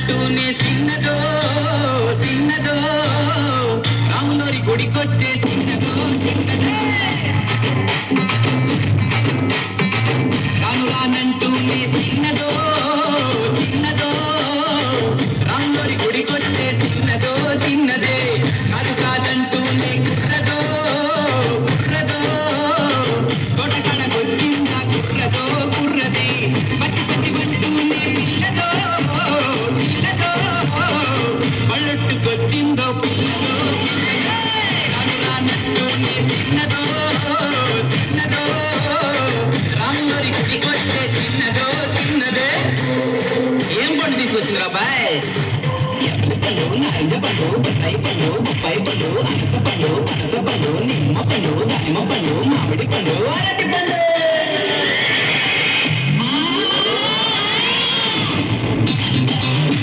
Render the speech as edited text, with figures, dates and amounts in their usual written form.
రానురానంటూనే చిన్నదో చిన్నదో రాములోరి గుడికొచ్చే చిన్నదో చిన్నదే రానురానంటూనే చిన్నదో చిన్నదో రాములోరి గుడికొచ్చే చిన్నదో చిన్నదే కాదు కాదంటూనే కుర్రదో కుర్రదో తోటకాడకొచ్చిందా కుర్రదో కుర్రదే పట్టి పట్టి పట్టునే పిల్లదో పిల్లదో పళ్ళొట్టుకొచ్చిందో పిల్లదో రానురానంటూనే చిన్నదో చిన్నదో రాములోరి గుడికొచ్చే చిన్నదో చిన్నదే ఏం పండు తీసుకొచ్చిందిరా బాయ్ పండు నారింజ పండు బత్తాయి పండు బొప్పాయి పండు అరస పండు పనస పండు నిమ్మ పండు దానిమ్మ పండు మామిడి పండు అరటి పండు